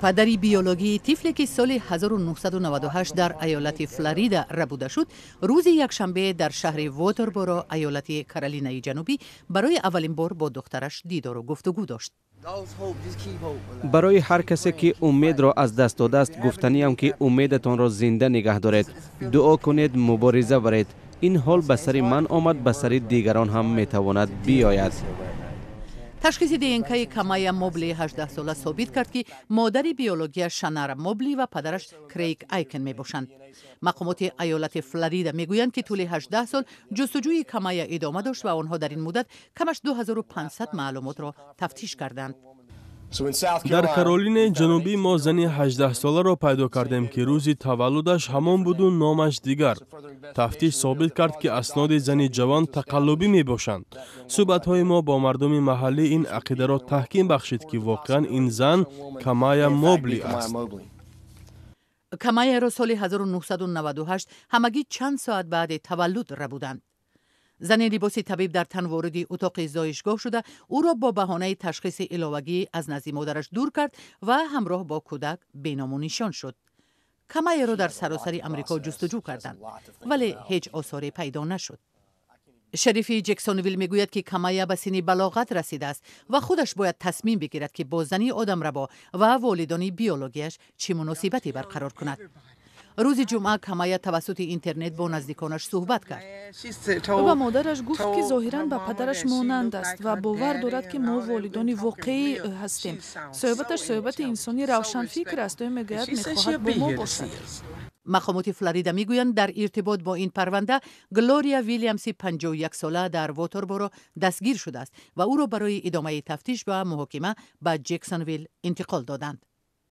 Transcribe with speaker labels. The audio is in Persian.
Speaker 1: پدری بیولوژی طفلی که سال 1998 در ایالت فلوریدا ربوده شد، روز یکشنبه در شهر واتربورو ایالت کارولینای جنوبی برای اولین بار با دخترش دیدار و گفتگو داشت.
Speaker 2: برای هر کسی که امید را از دست داده است گفتنیم که امیدتان را زنده نگه دارید. دعا کنید، مبارزه ورید. این حال به سر من آمد، به سر دیگران هم میتواند بیاید.
Speaker 1: تشخیص دی کامایا موبلی 18 ساله ثابت کرد که مادر بیولوژی شانارا موبلی و پدرش کریگ ایکن می باشند. مقامات ایالت فلوریدا میگویند که طول 18 سال جستجوی کامایا ادامه داشت و آنها در این مدت کمش 2500 معلومات را تفتیش کردند.
Speaker 3: در کارولین جنوبی ما زنی 18 ساله را پیدا کردیم که روزی تولدش همان بود و نامش دیگر. تفتیش ثابت کرد که اسناد زنی جوان تقلبی می باشند. صحبت‌های ما با مردم محلی این عقیده را تحکیم بخشید که واقعا این زن کامایا موبلی است.
Speaker 1: کامایا را سال 1998 همگی چند ساعت بعد تولد ربودند. زن لباس طبیب در تن وارد اتاق زایشگاه شده او را با بهانه تشخیص علاوگی از نزد مادرش دور کرد و همراه با کودک بینام و نشان شد. کامایا را در سراسر امریکا جستجو کردند ولی هیچ آثاری پیدا نشد. شریف جکسونویل میگوید که کامایا به سن بلاغت رسیده است و خودش باید تصمیم بگیرد که با زنی آدمربا و والدان بیولوژیش چه مناسبتی برقرار کند. روز جمعه کامایا توسط اینترنت با نزدیکانش صحبت کرد.
Speaker 4: او به مادرش گفت که ظاهراً به پدرش مانند است و باور دارد که ما والدان واقعی هستیم. صحبتش صحبت انسانی روشن فکر است و میگوید میخواهد با ما باشد.
Speaker 1: مقامات فلوریدا میگویند در ارتباط با این پرونده گلوریا ویلیامز 51 ساله در واتربورو دستگیر شده است و او را برای ادامه تفتیش و محاکمه به جکسونویل انتقال دادند.